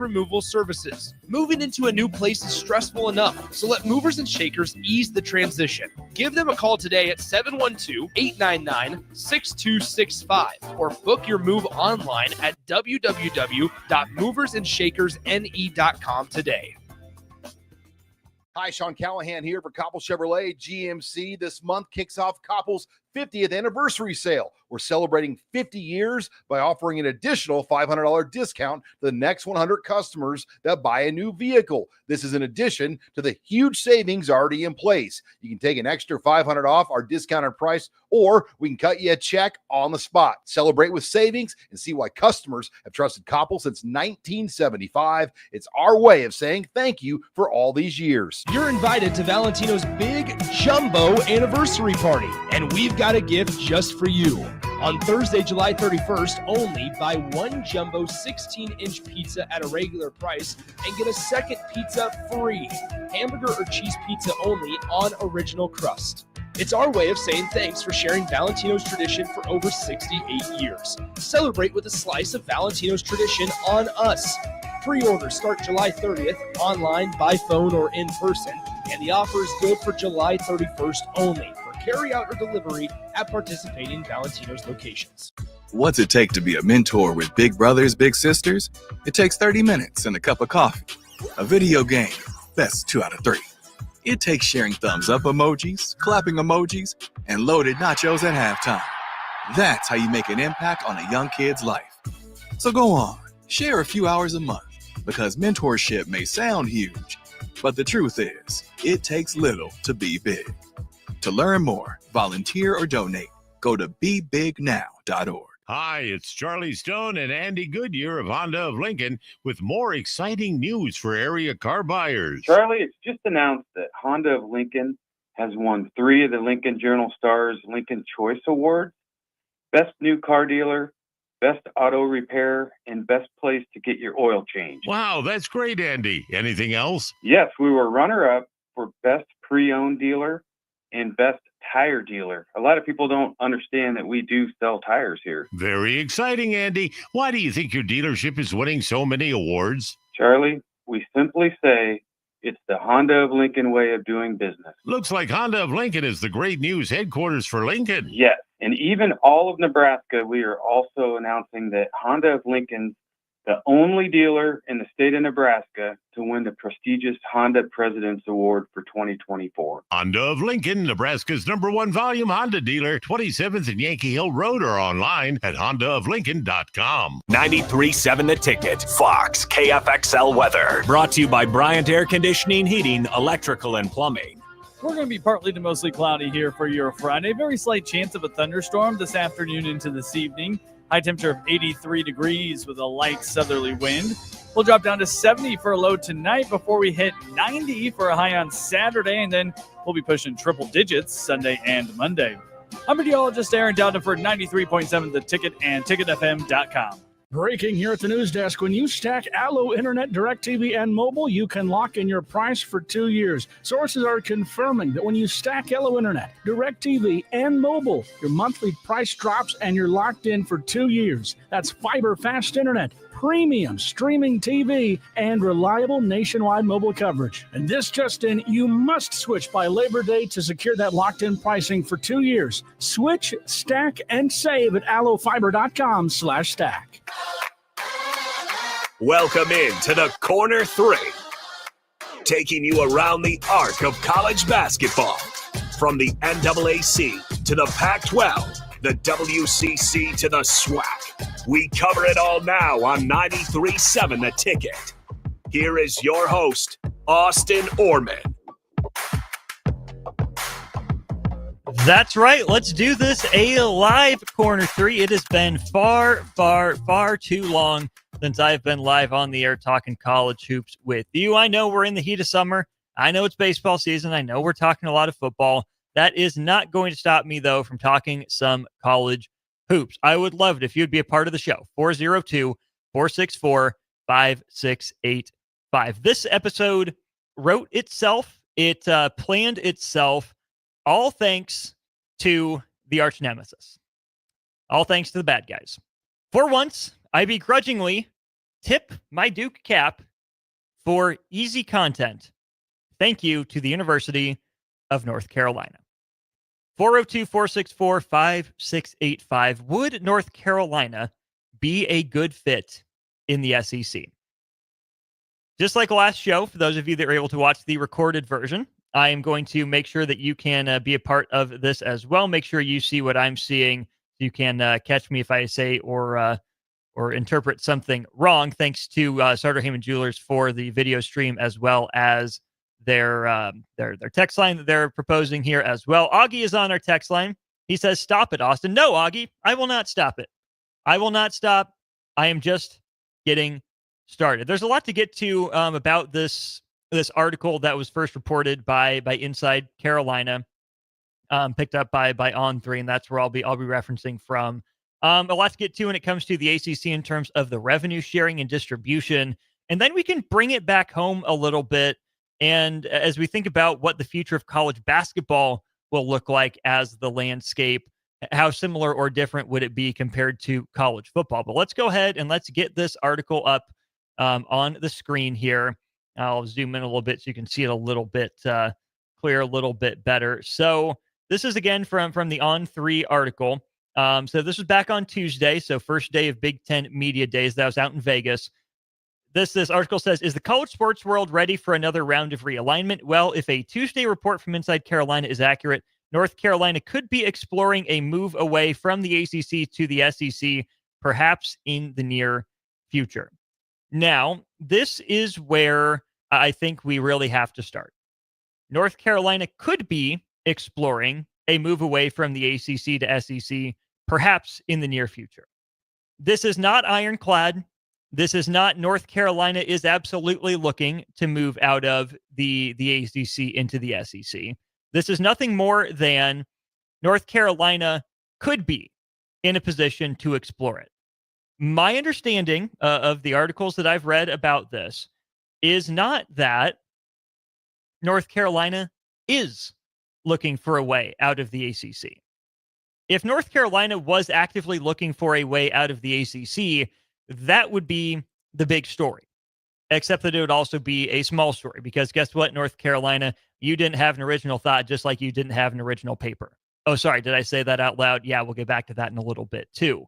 removal services. Moving into a new place is stressful enough, so let Movers and Shakers ease the transition. Give them a call today at 712-899-6265 or book your move online at www.moversandshakersne.com today. Hi, Sean Callahan here for Koppel Chevrolet GMC. This month kicks off Koppel's 50th anniversary sale. We're celebrating 50 years by offering an additional $500 discount to the next 100 customers that buy a new vehicle. This is in addition to the huge savings already in place. You can take an extra $500 off our discounted price, or we can cut you a check on the spot. Celebrate with savings and see why customers have trusted Koppel since 1975. It's our way of saying thank you for all these years. You're invited to Valentino's big jumbo anniversary party, and we've got a gift just for you. On Thursday, July 31st, only buy one jumbo 16-inch pizza at a regular price and get a second pizza free. Hamburger or cheese pizza only on original crust. It's our way of saying thanks for sharing Valentino's tradition for over 68 years. Celebrate with a slice of Valentino's tradition on us. Pre-orders start July 30th, online, by phone, or in person, and the offer is good for July 31st only. Carry out or delivery at participating Valentino's locations. What's it take to be a mentor with big brothers, big sisters? It takes 30 minutes and a cup of coffee. A video game, best 2 out of 3. It takes sharing thumbs up emojis, clapping emojis, and loaded nachos at halftime. That's how you make an impact on a young kid's life. So go on, share a few hours a month, because mentorship may sound huge, but the truth is, it takes little to be big. To learn more, volunteer, or donate, go to BeBigNow.org. Hi, it's Charlie Stone and Andy Goodyear of Honda of Lincoln with more exciting news for area car buyers. Charlie, it's just announced that Honda of Lincoln has won 3 of the Lincoln Journal-Star's Lincoln Choice Awards: Best New Car Dealer, Best Auto Repair, and Best Place to Get Your Oil Changed. Wow, that's great, Andy. Anything else? Yes, we were runner-up for Best Pre-Owned Dealer and Best Tire Dealer. A lot of people don't understand that we do sell tires here. Very exciting, Andy. Why do you think your dealership is winning so many awards? Charlie, we simply say it's the Honda of Lincoln way of doing business. Looks like Honda of Lincoln is the great news headquarters for Lincoln. Yes, and even all of Nebraska, we are also announcing that Honda of Lincoln's the only dealer in the state of Nebraska to win the prestigious Honda President's Award for 2024. Honda of Lincoln, Nebraska's #1 volume Honda dealer, 27th and Yankee Hill Road, or online at hondaoflincoln.com. 93.7 The Ticket, Fox, KFXL weather. Brought to you by Bryant Air Conditioning, Heating, Electrical, and Plumbing. We're going to be partly to mostly cloudy here for your Friday. Very slight chance of a thunderstorm this afternoon into this evening. High temperature of 83 degrees with a light southerly wind. We'll drop down to 70 for a low tonight before we hit 90 for a high on Saturday, and then we'll be pushing triple digits Sunday and Monday. I'm meteorologist Aaron Dowdenford, 93.7 The Ticket and ticketfm.com. Breaking here at the news desk. When you stack Allo Internet, DirecTV, and mobile, you can lock in your price for 2 years. Sources are confirming that when you stack Allo Internet, DirecTV, and mobile, your monthly price drops and you're locked in for 2 years. That's fiber fast internet, premium streaming TV, and reliable nationwide mobile coverage. And this just in, you must switch by Labor Day to secure that locked-in pricing for 2 years. Switch, stack, and save at allofiber.com/stack. Welcome in to the Corner 3, taking you around the arc of college basketball. From the NAAC to the Pac-12, the WCC to the SWAC. We cover it all now on 93.7 The Ticket. Here is your host, Austin Oerman. That's right. Let's do this a live Corner 3. It has been far too long since I've been live on the air talking college hoops with you. I know we're in the heat of summer. I know it's baseball season. I know we're talking a lot of football. That is not going to stop me, though, from talking some college hoops. I would love it if you'd be a part of the show. 402-464-5685. This episode wrote itself. It planned itself. All thanks to the arch nemesis. All thanks to the bad guys. For once, I begrudgingly tip my Duke cap for easy content. Thank you to the University of North Carolina. 402-464-5685. Would North Carolina be a good fit in the SEC? Just like last show, for those of you that are able to watch the recorded version, I am going to make sure that you can be a part of this as well. Make sure you see what I'm seeing. You can catch me if I say or interpret something wrong. Thanks to Sartor Heyman Jewelers for the video stream, as well as their text line that they're proposing here as well. Augie is on our text line. He says, "Stop it, Austin." No, Augie, I will not stop it. I will not stop. I am just getting started. There's a lot to get to about this article that was first reported by Inside Carolina, picked up by On3, and that's where I'll be referencing from. A lot to get to when it comes to the ACC in terms of the revenue sharing and distribution, and then we can bring it back home a little bit. And as we think about what the future of college basketball will look like as the landscape, how similar or different would it be compared to college football? But let's go ahead and let's get this article up on the screen here. I'll zoom in a little bit so you can see it a little bit clear, a little bit better. So this is again from the On3 article. So this was back on Tuesday, so first day of Big Ten Media Days. That was out in Vegas. This article says, is the college sports world ready for another round of realignment? Well, if a Tuesday report from Inside Carolina is accurate, North Carolina could be exploring a move away from the ACC to the SEC, perhaps in the near future. Now, this is where I think we really have to start. North Carolina could be exploring a move away from the ACC to SEC, perhaps in the near future. This is not ironclad. This is not North Carolina is absolutely looking to move out of the ACC into the SEC. This is nothing more than North Carolina could be in a position to explore it. My understanding of the articles that I've read about this is not that North Carolina is looking for a way out of the ACC. If North Carolina was actively looking for a way out of the ACC, that would be the big story, except that it would also be a small story, because guess what, North Carolina, you didn't have an original thought, just like you didn't have an original paper. Oh, sorry, did I say that out loud? Yeah, we'll get back to that in a little bit too.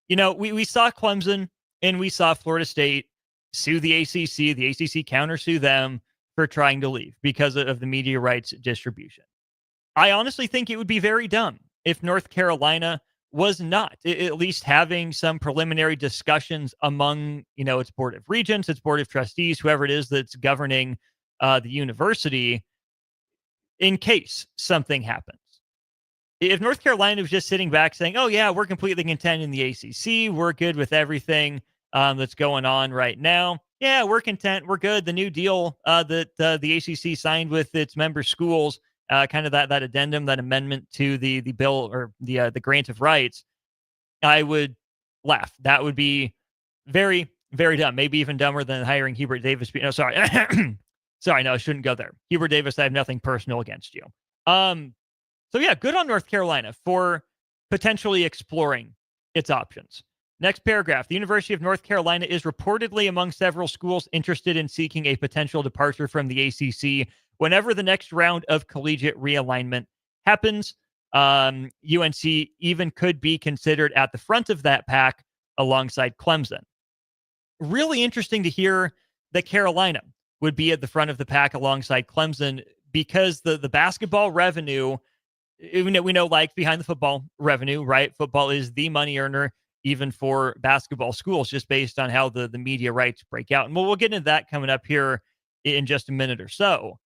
You know, we saw Clemson and we saw Florida State sue the ACC countersue them for trying to leave because of the media rights distribution. I honestly think it would be very dumb if North Carolina was not at least having some preliminary discussions among, its board of regents, its board of trustees, whoever it is that's governing the university, in case something happens. If North Carolina was just sitting back saying, oh yeah, we're completely content in the ACC, we're good with everything that's going on right now. Yeah, we're content, we're good. The new deal that the ACC signed with its member schools, kind of that addendum, that amendment to the bill, or the grant of rights, I would laugh. That would be very, very dumb. Maybe even dumber than hiring Hubert Davis. No, sorry. Sorry, no, I shouldn't go there. Hubert Davis, I have nothing personal against you. So yeah, good on North Carolina for potentially exploring its options. Next paragraph. The University of North Carolina is reportedly among several schools interested in seeking a potential departure from the ACC whenever the next round of collegiate realignment happens. UNC even could be considered at the front of that pack alongside Clemson. Really interesting to hear that Carolina would be at the front of the pack alongside Clemson, because the basketball revenue, we know like behind the football revenue, right? Football is the money earner even for basketball schools, just based on how the media rights break out. And we'll get into that coming up here in just a minute or so.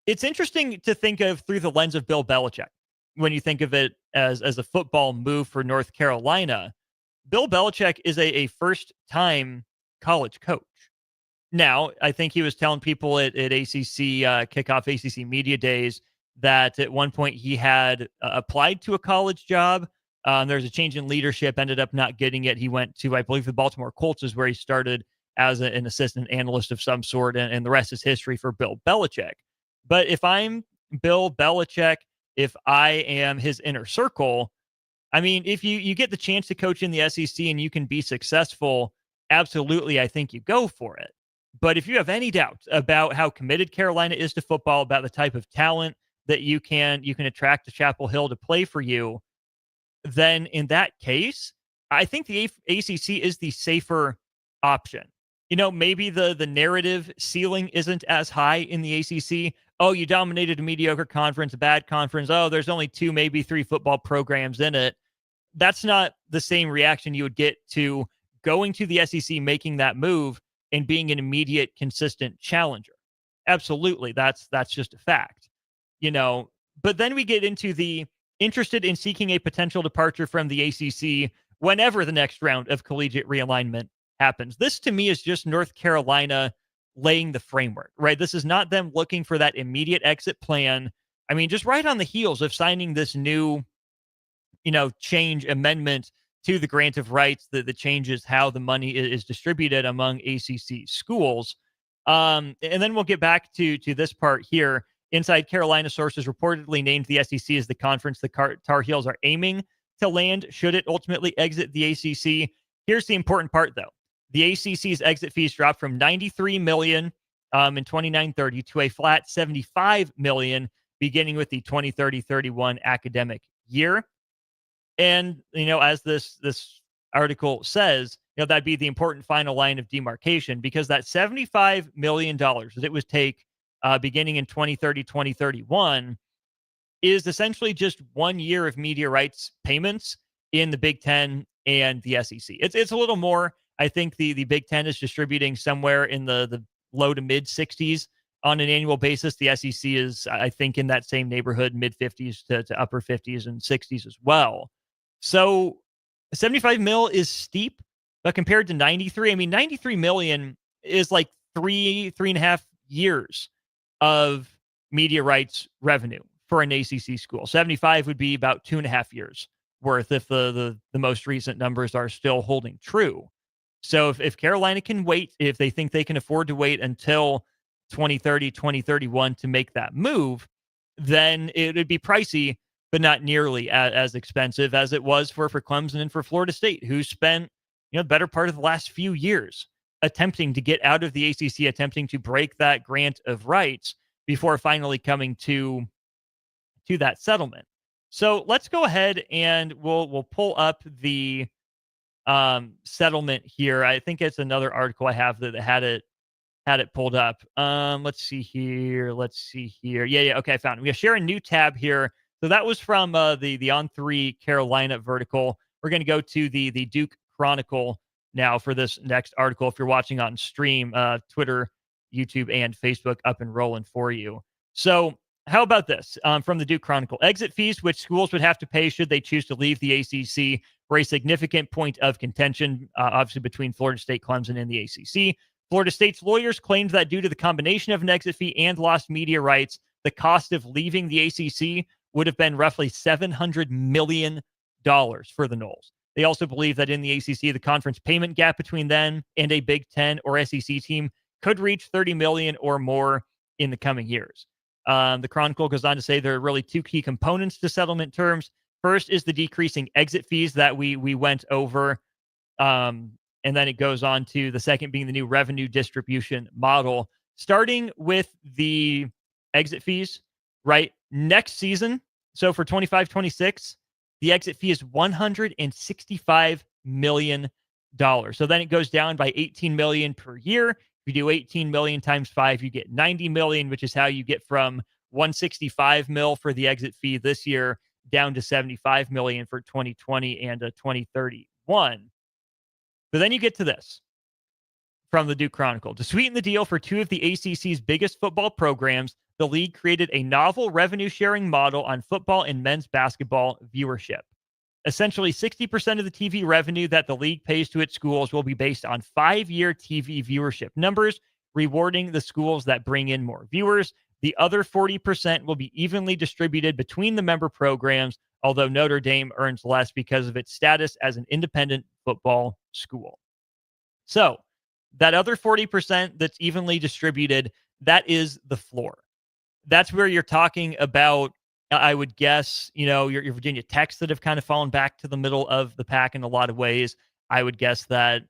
It's interesting to think of through the lens of Bill Belichick when you think of it as a football move for North Carolina. Bill Belichick is a first-time college coach. Now, I think he was telling people at ACC kickoff ACC Media Days that at one point he had applied to a college job. There's a change in leadership, ended up not getting it. He went to, I believe, the Baltimore Colts is where he started as an assistant analyst of some sort, and the rest is history for Bill Belichick. But if I'm Bill Belichick, if I am his inner circle, I mean, if you get the chance to coach in the SEC and you can be successful, absolutely, I think you go for it. But if you have any doubts about how committed Carolina is to football, about the type of talent that you can attract to Chapel Hill to play for you, then in that case, I think the ACC is the safer option. Maybe the narrative ceiling isn't as high in the ACC. Oh, you dominated a mediocre conference, a bad conference. Oh, there's only 2, maybe 3 football programs in it. That's not the same reaction you would get to going to the SEC, making that move, and being an immediate, consistent challenger. Absolutely, that's just a fact. But then we get into the interested in seeking a potential departure from the ACC whenever the next round of collegiate realignment happens. This to me is just North Carolina laying the framework, right? This is not them looking for that immediate exit plan. I mean, just right on the heels of signing this new, change amendment to the grant of rights that changes how the money is distributed among ACC schools. And then we'll get back to this part here. Inside Carolina sources reportedly named the SEC as the conference the Tar Heels are aiming to land should it ultimately exit the ACC. Here's the important part, though. The ACC's exit fees dropped from $93 million in 29-30 to a flat $75 million beginning with the 2030-31 academic year. And, as this article says, that'd be the important final line of demarcation, because that $75 million that it would take beginning in 2030, 2031 is essentially just 1 year of media rights payments in the Big Ten and the SEC. It's a little more. I think the Big Ten is distributing somewhere in the low to mid 60s on an annual basis. The SEC is, I think, in that same neighborhood, mid 50s to upper 50s and 60s as well. So 75 mil is steep, but compared to 93, I mean, 93 million is like 3.5 years of media rights revenue for an ACC school. 75 would be about 2.5 years worth if the most recent numbers are still holding true. So if Carolina can wait, if they think they can afford to wait until 2030, 2031 to make that move, then it would be pricey, but not nearly as expensive as it was for Clemson and for Florida State, who spent the better part of the last few years attempting to get out of the ACC, attempting to break that grant of rights before finally coming to that settlement. So let's go ahead and we'll pull up the settlement here. I think it's another article I have that had it pulled up. Let's see here. Yeah. Okay, I found it. We share a new tab here. So that was from the On3 Carolina vertical. We're going to go to the Duke Chronicle now for this next article. If you're watching on stream, Twitter, YouTube, and Facebook up and rolling for you. So how about this? From the Duke Chronicle, exit fees, which schools would have to pay should they choose to leave the ACC, were a significant point of contention, obviously between Florida State, Clemson, and the ACC. Florida State's lawyers claimed that due to the combination of an exit fee and lost media rights, the cost of leaving the ACC would have been roughly $700 million for the Noles. They also believe that in the ACC, the conference payment gap between them and a Big Ten or SEC team could reach $30 million or more in the coming years. The Chronicle goes on to say there are really 2 key components to settlement terms. First is the decreasing exit fees that we went over. And then it goes on to the second being the new revenue distribution model, starting with the exit fees, right? Next season, so for 25-26, the exit fee is $165 million. So then it goes down by $18 million per year. If you do 18 million times 5, you get 90 million, which is how you get from 165 mil for the exit fee this year down to 75 million for 2020 and 2031. But then you get to this from the Duke Chronicle. To sweeten the deal for 2 of the ACC's biggest football programs, the league created a novel revenue-sharing model on football and men's basketball viewership. Essentially, 60% of the TV revenue that the league pays to its schools will be based on 5-year TV viewership numbers, rewarding the schools that bring in more viewers. The other 40% will be evenly distributed between the member programs, although Notre Dame earns less because of its status as an independent football school. So that other 40% that's evenly distributed, that is the floor. That's where you're talking about, I would guess, your Virginia Techs that have kind of fallen back to the middle of the pack in a lot of ways. I would guess that,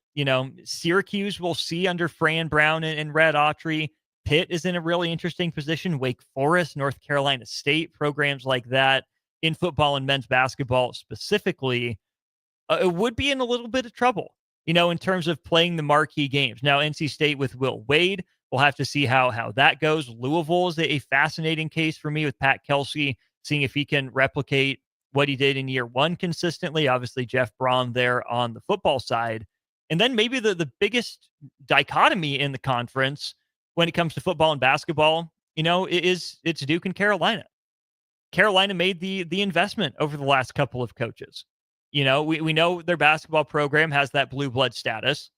Syracuse will see under Fran Brown and Red Autry. Pitt is in a really interesting position. Wake Forest, North Carolina State, programs like that in football and men's basketball specifically, it would be in a little bit of trouble, in terms of playing the marquee games. Now, NC State with Will Wade, we'll have to see how that goes. Louisville is a fascinating case for me with Pat Kelsey, seeing if he can replicate what he did in year one consistently. Obviously, Jeff Brom there on the football side. And then maybe the biggest dichotomy in the conference when it comes to football and basketball, it's Duke and Carolina. Carolina made the investment over the last couple of coaches. We know their basketball program has that blue blood status,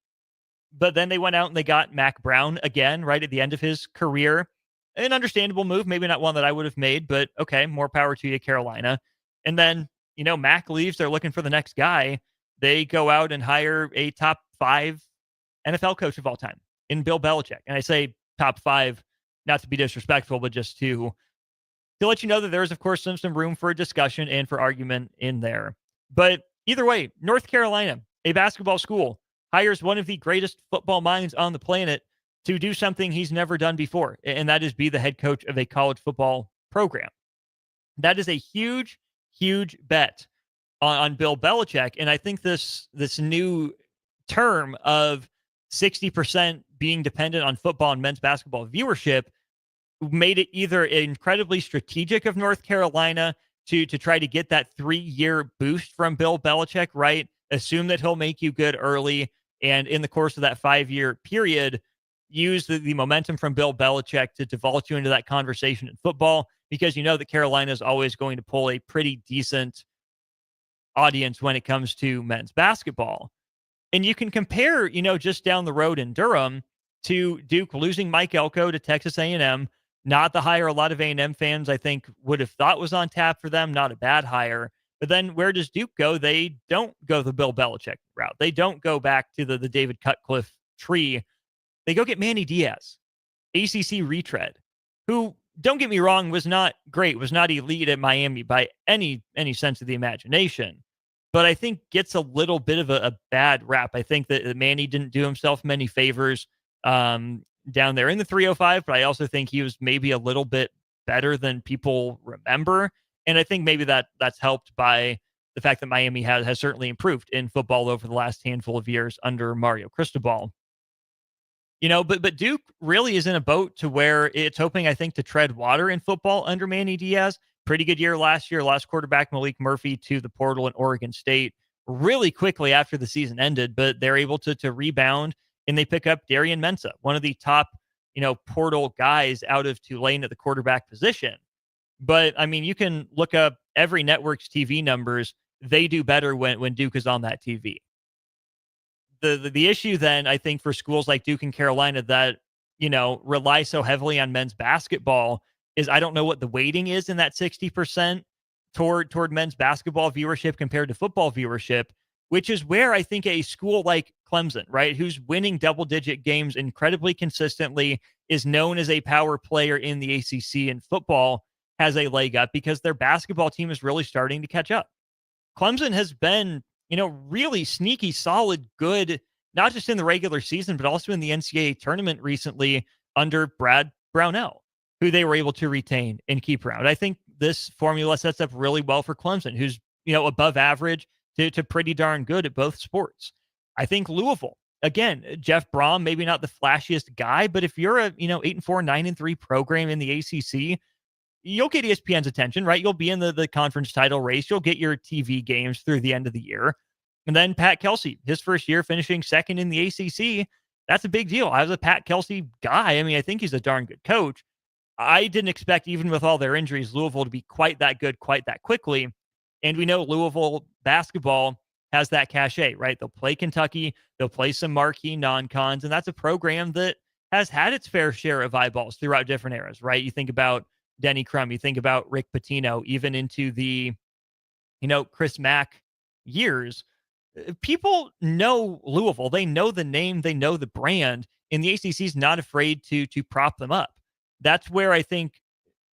but then they went out and they got Mac Brown again right at the end of his career. An understandable move, maybe not one that I would have made, but okay, more power to you, Carolina. And then, Mac leaves. They're looking for the next guy. They go out and hire a top 5 NFL coach of all time in Bill Belichick. And I say top 5, not to be disrespectful, but just to let you know that there's, of course, some room for discussion and for argument in there. But either way, North Carolina, a basketball school, hires one of the greatest football minds on the planet to do something he's never done before, and that is be the head coach of a college football program. That is a huge, huge bet on Bill Belichick. And I think this new term of 60% being dependent on football and men's basketball viewership made it either incredibly strategic of North Carolina to try to get that 3-year boost from Bill Belichick, right? Assume that he'll make you good early, and in the course of that 5-year period, use the momentum from Bill Belichick to vault you into that conversation in football, because that Carolina is always going to pull a pretty decent audience when it comes to men's basketball. And you can compare, just down the road in Durham to Duke losing Mike Elko to Texas A&M, not the hire a lot of A&M fans, I think, would have thought was on tap for them, not a bad hire. But then where does Duke go? They don't go the Bill Belichick route. They don't go back to the David Cutcliffe tree. They go get Manny Diaz, ACC retread, who, don't get me wrong, was not great, was not elite at Miami by any sense of the imagination, but I think gets a little bit of a bad rap. I think that Manny didn't do himself many favors down there in the 305, but I also think he was maybe a little bit better than people remember. And I think maybe that's helped by the fact that Miami has certainly improved in football over the last handful of years under Mario Cristobal. But Duke really is in a boat to where it's hoping, I think, to tread water in football under Manny Diaz. Pretty good year last year. Lost quarterback Malik Murphy to the portal in Oregon State really quickly after the season ended, but they're able to rebound, and they pick up Darian Mensah, one of the top, portal guys out of Tulane at the quarterback position. But, I mean, you can look up every network's TV numbers. They do better when Duke is on that TV. The issue then, I think, for schools like Duke and Carolina that, rely so heavily on men's basketball is I don't know what the weighting is in that 60% toward men's basketball viewership compared to football viewership, which is where I think a school like Clemson, right, who's winning double-digit games incredibly consistently, is known as a power player in the ACC in football, has a leg up because their basketball team is really starting to catch up. Clemson has been, really sneaky, solid, good, not just in the regular season, but also in the NCAA tournament recently under Brad Brownell, who they were able to retain and keep around. I think this formula sets up really well for Clemson, who's, above average to pretty darn good at both sports. I think Louisville, again, Jeff Brom, maybe not the flashiest guy, but if you're a, 8-4, 9-3 program in the ACC, you'll get ESPN's attention, right? You'll be in the conference title race. You'll get your TV games through the end of the year. And then Pat Kelsey, his first year finishing second in the ACC, that's a big deal. I was a Pat Kelsey guy. I mean, I think he's a darn good coach. I didn't expect, even with all their injuries, Louisville to be quite that good, quite that quickly. And we know Louisville basketball has that cachet, right? They'll play Kentucky. They'll play some marquee non-cons. And that's a program that has had its fair share of eyeballs throughout different eras, right? You think about Denny Crum, you think about Rick Pitino, even into the, Chris Mack years. People know Louisville. They know the name. They know the brand. And the ACC is not afraid to prop them up. That's where I think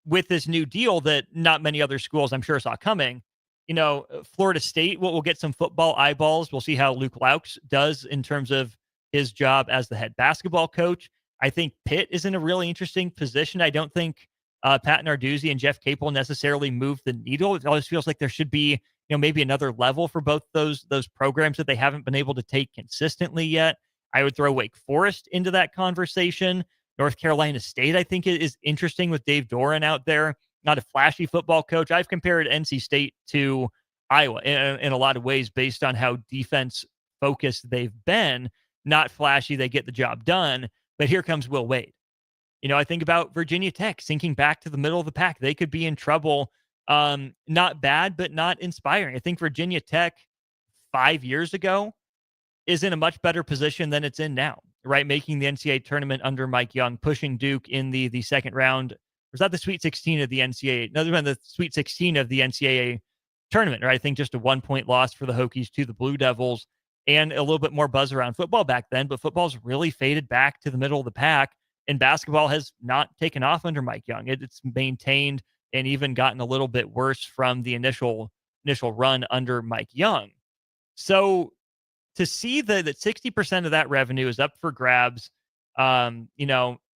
with this new deal that not many other schools, I'm sure, saw coming, Florida State will get some football eyeballs. We'll see how Luke Laux does in terms of his job as the head basketball coach. I think Pitt is in a really interesting position. I don't think Pat Narduzzi and Jeff Capel necessarily move the needle. It always feels like there should be, maybe another level for both those programs that they haven't been able to take consistently yet. I would throw Wake Forest into that conversation. North Carolina State, I think, is interesting with Dave Doran out there. Not a flashy football coach. I've compared NC State to Iowa in a lot of ways based on how defense focused they've been. Not flashy. They get the job done. But here comes Will Wade. I think about Virginia Tech sinking back to the middle of the pack. They could be in trouble. Not bad, but not inspiring. I think Virginia Tech 5 years ago is in a much better position than it's in now, right? Making the NCAA tournament under Mike Young, pushing Duke in the second round. Was that the Sweet 16 of the NCAA? No, the Sweet 16 of the NCAA tournament, right? I think just a 1-point loss for the Hokies to the Blue Devils, and a little bit more buzz around football back then, but football's really faded back to the middle of the pack, and basketball has not taken off under Mike Young. It's maintained and even gotten a little bit worse from the initial run under Mike Young. So to see that 60% of that revenue is up for grabs, and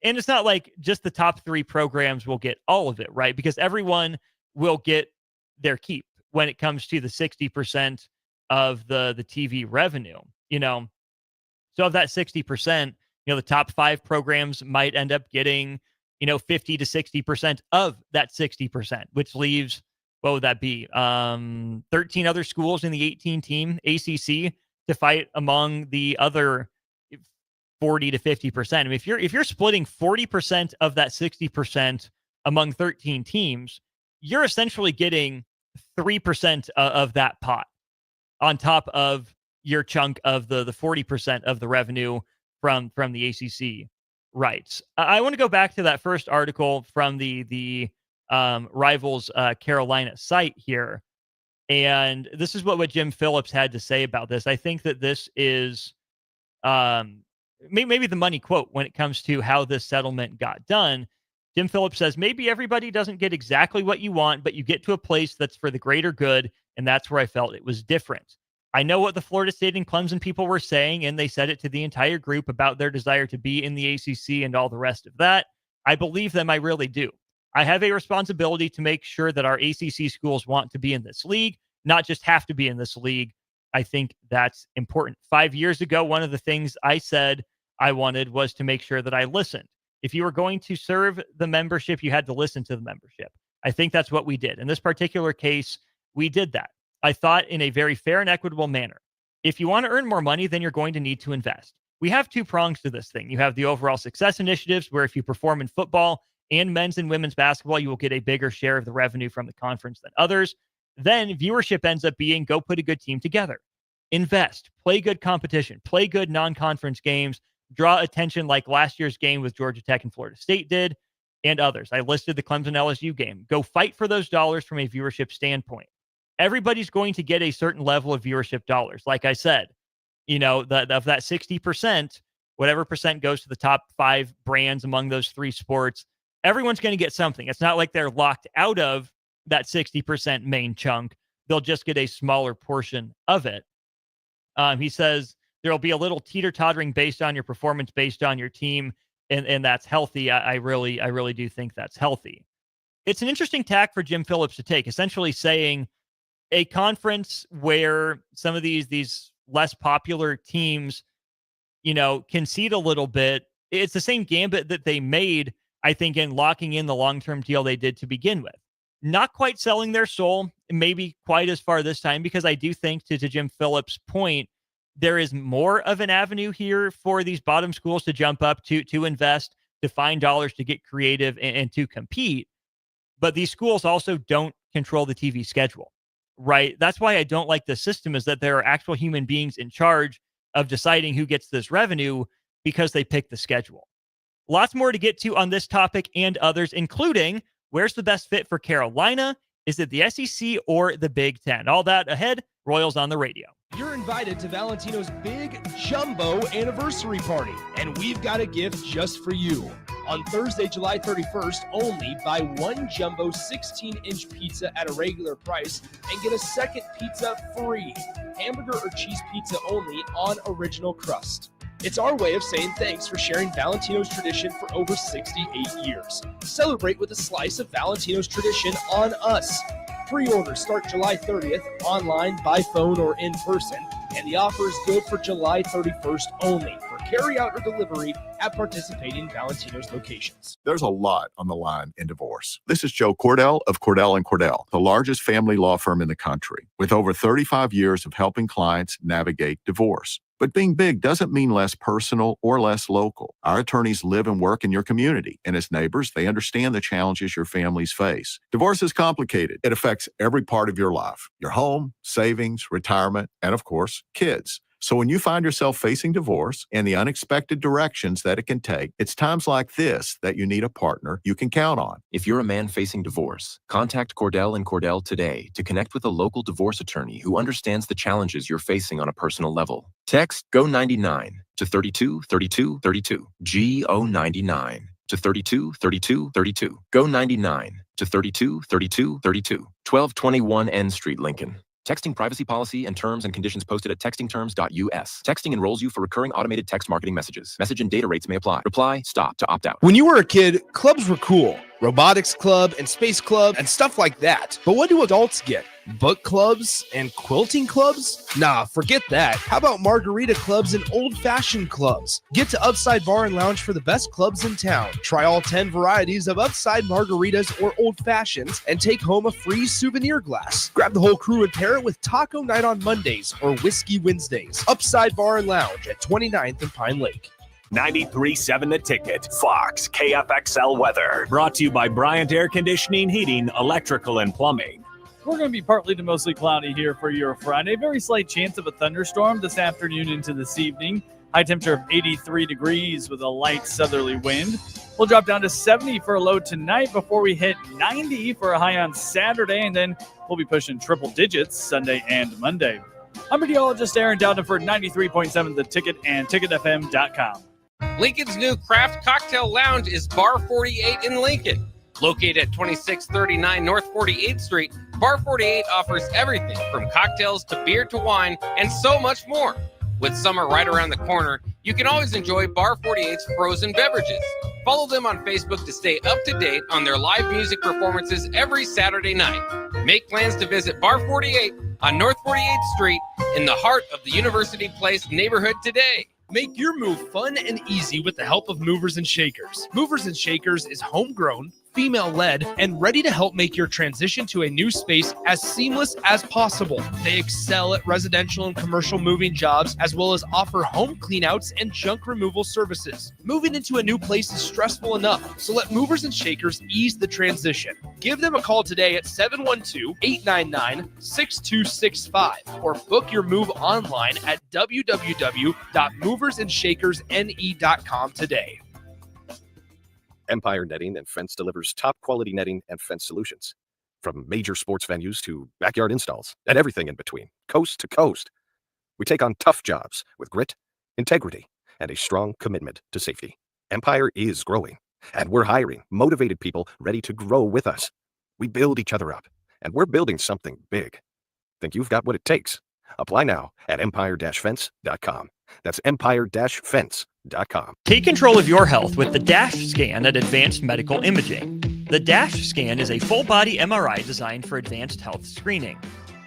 it's not like just the top 3 programs will get all of it, right? Because everyone will get their keep when it comes to the 60% of the TV revenue, So of that 60%, the top 5 programs might end up getting, 50 to 60% of that 60%, which leaves, what would that be? 13 other schools in the 18-team ACC to fight among the other 40 to 50%. I mean, if you're splitting 40% of that 60% among 13 teams, you're essentially getting 3% of that pot on top of your chunk of the 40% of the revenue from the ACC rights. I want to go back to that first article from the Rivals Carolina site here. And this is what Jim Phillips had to say about this. I think that this is maybe the money quote when it comes to how this settlement got done. Jim Phillips says, maybe everybody doesn't get exactly what you want, but you get to a place that's for the greater good, and that's where I felt it was different. I know what the Florida State and Clemson people were saying, and they said it to the entire group about their desire to be in the ACC and all the rest of that. I believe them. I really do. I have a responsibility to make sure that our ACC schools want to be in this league, not just have to be in this league. I think that's important. 5 years ago, one of the things I said I wanted was to make sure that I listened. If you were going to serve the membership, you had to listen to the membership. I think that's what we did. In this particular case, we did that. I thought in a very fair and equitable manner. If you want to earn more money, then you're going to need to invest. We have 2 prongs to this thing. You have the overall success initiatives, where if you perform in football and men's and women's basketball, you will get a bigger share of the revenue from the conference than others. Then viewership ends up being, go put a good team together. Invest, play good competition, play good non-conference games, draw attention like last year's game with Georgia Tech and Florida State did, and others. I listed the Clemson LSU game. Go fight for those dollars from a viewership standpoint. Everybody's going to get a certain level of viewership dollars. Like I said, of that 60%, whatever percent goes to the top 5 brands among those 3 sports, everyone's going to get something. It's not like they're locked out of that 60% main chunk. They'll just get a smaller portion of it. He says there will be a little teeter-tottering based on your performance, based on your team, and that's healthy. I really do think that's healthy. It's an interesting tack for Jim Phillips to take, essentially saying a conference where some of these less popular teams, concede a little bit. It's the same gambit that they made, I think, in locking in the long-term deal they did to begin with. Not quite selling their soul, maybe quite as far this time, because I do think, to Jim Phillips' point, there is more of an avenue here for these bottom schools to jump up, to invest, to find dollars, to get creative, and to compete. But these schools also don't control the TV schedule, right? That's why I don't like the system, is that there are actual human beings in charge of deciding who gets this revenue because they pick the schedule. Lots more to get to on this topic and others, including where's the best fit for Carolina? Is it the SEC or the Big Ten? All that ahead. Royals on the radio. You're invited to Valentino's big jumbo anniversary party, and we've got a gift just for you. On Thursday, July 31st, only buy one jumbo 16-inch pizza at a regular price and get a second pizza free. Hamburger or cheese pizza only on original crust. It's our way of saying thanks for sharing Valentino's tradition for over 68 years. Celebrate with a slice of Valentino's tradition on us. Pre-orders start July 30th, online, by phone, or in person, and the offer is good for July 31st only for carry-out or delivery at participating Valentino's locations. There's a lot on the line in divorce. This is Joe Cordell of Cordell & Cordell, the largest family law firm in the country, with over 35 years of helping clients navigate divorce. But being big doesn't mean less personal or less local. Our attorneys live and work in your community, and as neighbors, they understand the challenges your families face. Divorce is complicated. It affects every part of your life, your home, savings, retirement, and of course, kids. So when you find yourself facing divorce and the unexpected directions that it can take, it's times like this that you need a partner you can count on. If you're a man facing divorce, contact Cordell & Cordell today to connect with a local divorce attorney who understands the challenges you're facing on a personal level. Text GO99 to 323232. GO99 to 323232. GO99 to 323232. 1221 N Street, Lincoln. Texting privacy policy and terms and conditions posted at textingterms.us. Texting enrolls you for recurring automated text marketing messages. Message and data rates may apply. Reply, stop to opt out. When you were a kid, clubs were cool. Robotics club and space club and stuff like that. But what do adults get? Book clubs and quilting clubs? Nah, forget that. How about margarita clubs and old-fashioned clubs? Get to Upside Bar and Lounge for the best clubs in town. Try all 10 varieties of Upside margaritas or old fashions and take home a free souvenir glass. Grab the whole crew and pair it with taco night on Mondays or whiskey Wednesdays. Upside Bar and Lounge at 29th and Pine Lake. 93.7 The Ticket, Fox, KFXL weather. Brought to you by Bryant Air Conditioning, Heating, Electrical, and Plumbing. We're going to be partly to mostly cloudy here for your Friday. Very slight chance of a thunderstorm this afternoon into this evening. High temperature of 83 degrees with a light southerly wind. We'll drop down to 70 for a low tonight before we hit 90 for a high on Saturday, and then we'll be pushing triple digits Sunday and Monday. I'm meteorologist Aaron Dowden for 93.7 The Ticket and ticketfm.com. Lincoln's new craft cocktail lounge is Bar 48 in Lincoln. Located at 2639 North 48th Street, Bar 48 offers everything from cocktails to beer to wine and so much more. With summer right around the corner, you can always enjoy Bar 48's frozen beverages. Follow them on Facebook to stay up to date on their live music performances every Saturday night. Make plans to visit Bar 48 on North 48th Street in the heart of the University Place neighborhood today. Make your move fun and easy with the help of Movers and Shakers. Movers and Shakers is homegrown, female-led, and ready to help make your transition to a new space as seamless as possible. They excel at residential and commercial moving jobs, as well as offer home cleanouts and junk removal services. Moving into a new place is stressful enough, so let Movers and Shakers ease the transition. Give them a call today at 712-899-6265 or book your move online at www.moversandShakersNE.com today. Empire Netting and Fence delivers top-quality netting and fence solutions. From major sports venues to backyard installs and everything in between, coast to coast. We take on tough jobs with grit, integrity, and a strong commitment to safety. Empire is growing, and we're hiring motivated people ready to grow with us. We build each other up, and we're building something big. Think you've got what it takes? Apply now at empire-fence.com. That's empire-fence.com. Take control of your health with the DASH scan at Advanced Medical Imaging. The DASH scan is a full-body MRI designed for advanced health screening.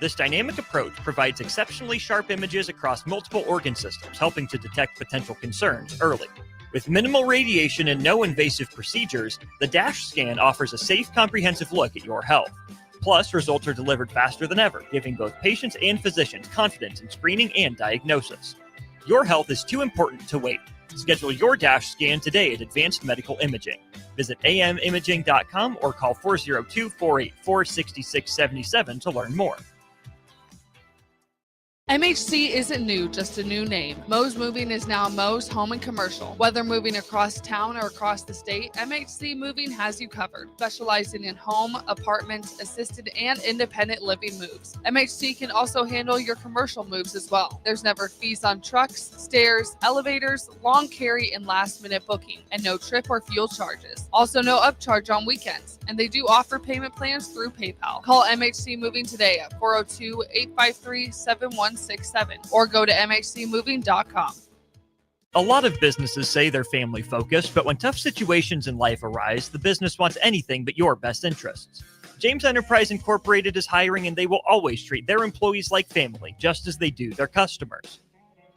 This dynamic approach provides exceptionally sharp images across multiple organ systems, helping to detect potential concerns early. With minimal radiation and no invasive procedures, the DASH scan offers a safe, comprehensive look at your health. Plus, results are delivered faster than ever, giving both patients and physicians confidence in screening and diagnosis. Your health is too important to wait. Schedule your DASH scan today at Advanced Medical Imaging. Visit amimaging.com or call 402-484-6677 to learn more. MHC isn't new, just a new name. Moe's Moving is now Moe's Home and Commercial. Whether moving across town or across the state, MHC Moving has you covered, specializing in home, apartment, assisted, and independent living moves. MHC can also handle your commercial moves as well. There's never fees on trucks, stairs, elevators, long carry, and last-minute booking, and no trip or fuel charges. Also no upcharge on weekends, and they do offer payment plans through PayPal. Call MHC Moving today at 402-853-7167 or go to mhcmoving.com. A lot of businesses say they're family focused, but when tough situations in life arise, the business wants anything but your best interests. James Enterprise Incorporated is hiring, and they will always treat their employees like family, just as they do their customers.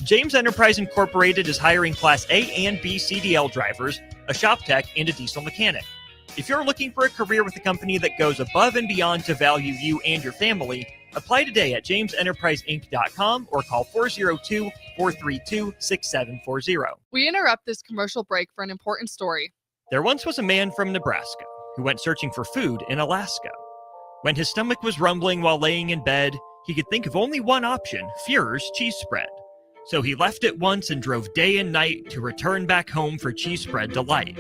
James Enterprise Incorporated is hiring Class A and B CDL drivers, a shop tech, and a diesel mechanic. If you're looking for a career with a company that goes above and beyond to value you and your family, apply today at jamesenterpriseinc.com or call 402-432-6740. We interrupt this commercial break for an important story. There once was a man from Nebraska who went searching for food in Alaska. When his stomach was rumbling while laying in bed, he could think of only one option, Führer's cheese spread. So he left it once and drove day and night to return back home for cheese spread delight.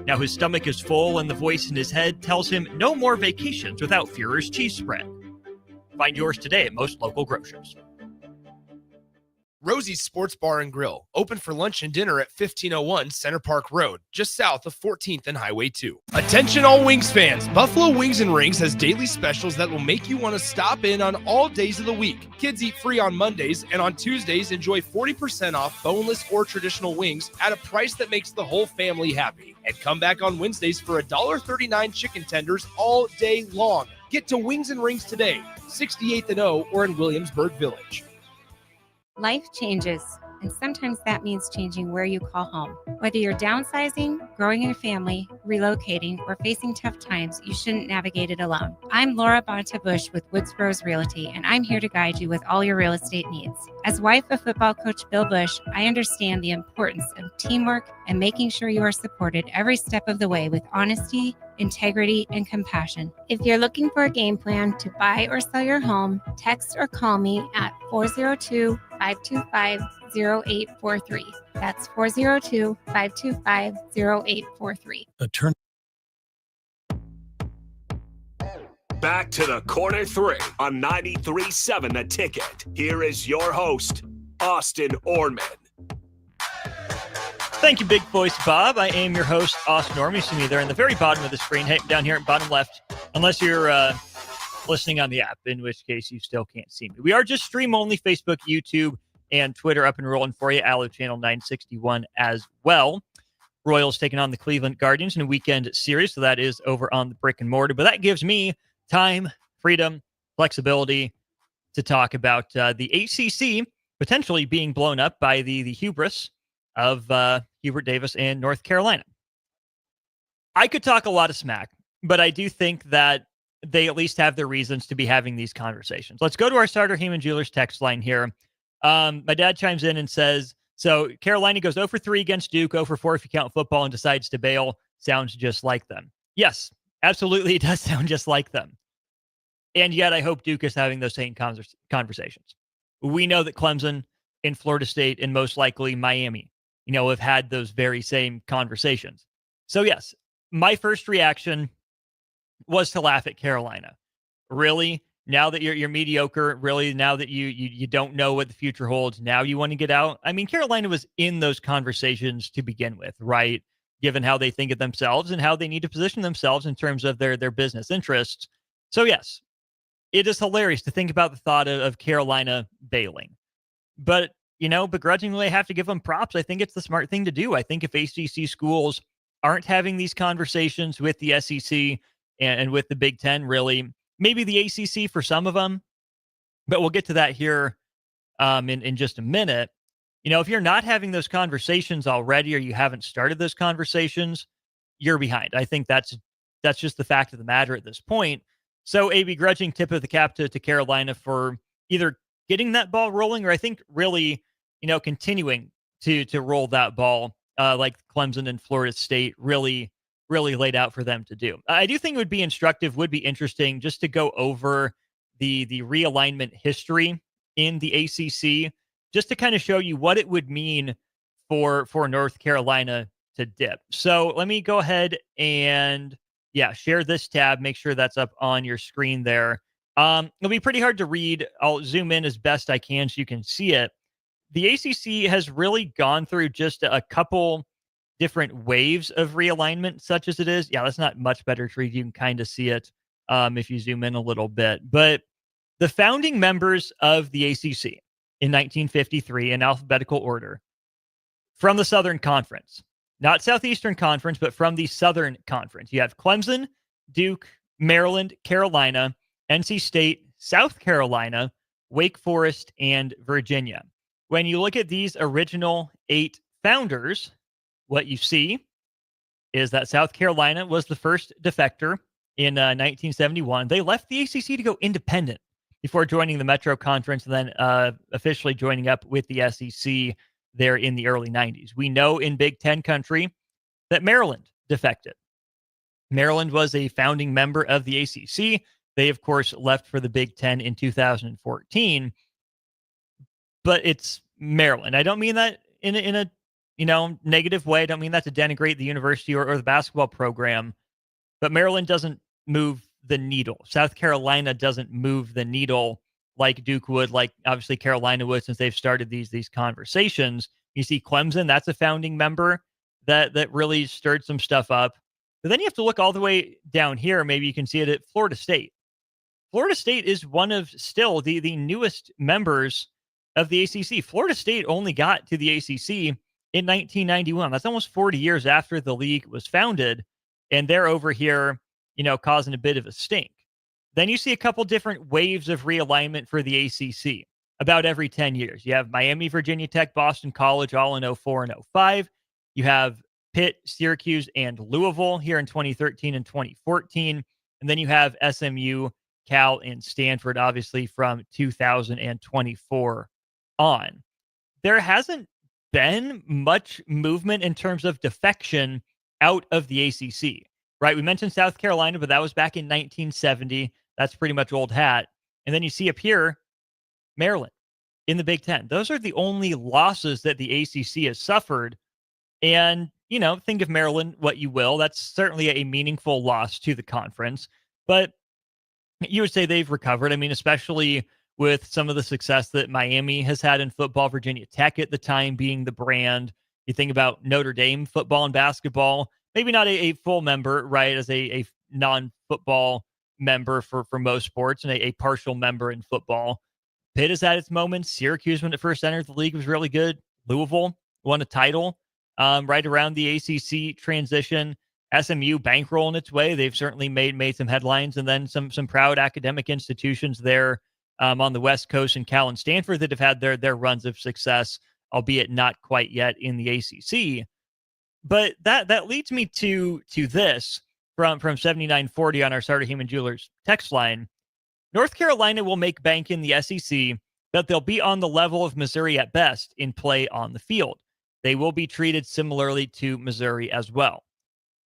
Now his stomach is full and the voice in his head tells him no more vacations without Führer's cheese spread. Find yours today at most local grocers. Rosie's Sports Bar and Grill, open for lunch and dinner at 1501 Center Park Road, just south of 14th and Highway 2. Attention all Wings fans, Buffalo Wings and Rings has daily specials that will make you want to stop in on all days of the week. Kids eat free on Mondays, and on Tuesdays enjoy 40% off boneless or traditional wings at a price that makes the whole family happy. And come back on Wednesdays for $1.39 chicken tenders all day long. Get to Wings and Rings today, 68th and O, or in Williamsburg Village. Life changes, and sometimes that means changing where you call home. Whether you're downsizing, growing a family, relocating, or facing tough times, you shouldn't navigate it alone. I'm Laura Bonta-Bush with Woods Bros Realty, and I'm here to guide you with all your real estate needs. As wife of football coach Bill Bush, I understand the importance of teamwork and making sure you are supported every step of the way with honesty, integrity, and compassion. If you're looking for a game plan to buy or sell your home, text or call me at 402-525-0843. That's 402-525-0843. Back to the Corner 3 on 93.7 The Ticket. Here is your host, Austin Oerman. Thank you, Big Voice Bob. I am your host, Austin Oerman. You see me there in the very bottom of the screen, down here at bottom left, unless you're listening on the app, in which case you still can't see me. We are just stream only, Facebook, YouTube, and Twitter up and rolling for you. Allo Channel 961 as well. Royals taking on the Cleveland Guardians in a weekend series, so that is over on the brick and mortar. But that gives me time, freedom, flexibility to talk about the ACC potentially being blown up by the hubris of Hubert Davis and North Carolina. I could talk a lot of smack, but I do think that they at least have their reasons to be having these conversations. Let's go to our Starter Heyman Jewelers text line here. My dad chimes in and says, so Carolina goes 0 for 3 against Duke, 0 for 4 if you count football, and decides to bail. Sounds just like them. Yes, absolutely, it does sound just like them. And yet I hope Duke is having those same conversations. We know that Clemson and Florida State and most likely Miami, have had those very same conversations. So yes, my first reaction was to laugh at Carolina. Really? Now that you're mediocre, really, now that you don't know what the future holds, now you want to get out? I mean, Carolina was in those conversations to begin with, right? Given how they think of themselves and how they need to position themselves in terms of their business interests. So yes, it is hilarious to think about the thought of Carolina bailing. But, begrudgingly, I have to give them props. I think it's the smart thing to do. I think if ACC schools aren't having these conversations with the SEC and with the Big Ten, really, maybe the ACC for some of them, but we'll get to that here in just a minute. If you're not having those conversations already or you haven't started those conversations, you're behind. I think that's just the fact of the matter at this point. So a begrudging tip of the cap to Carolina for either getting that ball rolling or I think really, continuing to roll that ball like Clemson and Florida State really laid out for them to do. I do think it would be instructive, would be interesting just to go over the realignment history in the ACC, just to kind of show you what it would mean for North Carolina to dip. So let me go ahead and share this tab. Make sure that's up on your screen there. It'll be pretty hard to read. I'll zoom in as best I can so you can see it. The ACC has really gone through just a couple different waves of realignment, such as it is. Yeah, that's not much better to read. You can kind of see it if you zoom in a little bit. But the founding members of the ACC in 1953 in alphabetical order from the Southern Conference, not Southeastern Conference, but from the Southern Conference. You have Clemson, Duke, Maryland, Carolina, NC State, South Carolina, Wake Forest, and Virginia. When you look at these original 8 founders, what you see is that South Carolina was the first defector in 1971. They left the ACC to go independent before joining the Metro Conference and then officially joining up with the SEC there in the early 90s. We know in Big Ten country that Maryland defected. Maryland was a founding member of the ACC. They, of course, left for the Big Ten in 2014. But it's Maryland. I don't mean that in a negative way. I don't mean that to denigrate the university or the basketball program. But Maryland doesn't move the needle. South Carolina doesn't move the needle like Duke would, like obviously Carolina would, since they've started these conversations. You see Clemson, that's a founding member that really stirred some stuff up. But then you have to look all the way down here. Maybe you can see it at Florida State. Florida State is one of still the newest members of the ACC. Florida State only got to the ACC in 1991. That's almost 40 years after the league was founded. And they're over here, causing a bit of a stink. Then you see a couple different waves of realignment for the ACC about every 10 years. You have Miami, Virginia Tech, Boston College, all in 04 and 05. You have Pitt, Syracuse, and Louisville here in 2013 and 2014. And then you have SMU, Cal, and Stanford, obviously from 2024 on. There hasn't been much movement in terms of defection out of the ACC, right? We mentioned South Carolina, but that was back in 1970. That's pretty much old hat. And then you see up here, Maryland in the Big Ten. Those are the only losses that the ACC has suffered. And, think of Maryland what you will. That's certainly a meaningful loss to the conference. But you would say they've recovered. I mean, especially with some of the success that Miami has had in football, Virginia Tech at the time being the brand. You think about Notre Dame football and basketball, maybe not a full member, right, as a non-football member for most sports and a partial member in football. Pitt has had its moments. Syracuse, when it first entered the league, was really good. Louisville won a title right around the ACC transition. SMU bankrolling its way. They've certainly made some headlines, and then some proud academic institutions there on the West Coast, and Cal and Stanford, that have had their runs of success, albeit not quite yet in the ACC. But that leads me to this from 7940 on our Sartor Heyman Jewelers text line. North Carolina will make bank in the SEC, but they'll be on the level of Missouri at best in play on the field. They will be treated similarly to Missouri as well.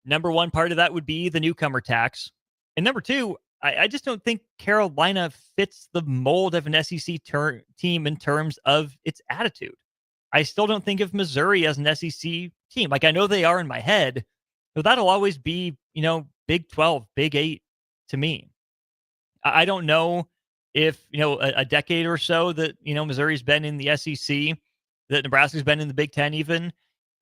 Number one part of that would be the newcomer tax. And number two, I just don't think Carolina fits the mold of an SEC team in terms of its attitude. I still don't think of Missouri as an SEC team. Like, I know they are in my head, but that'll always be, Big 12, Big 8 to me. I don't know if, a decade or so that, Missouri's been in the SEC, that Nebraska's been in the Big 10 even,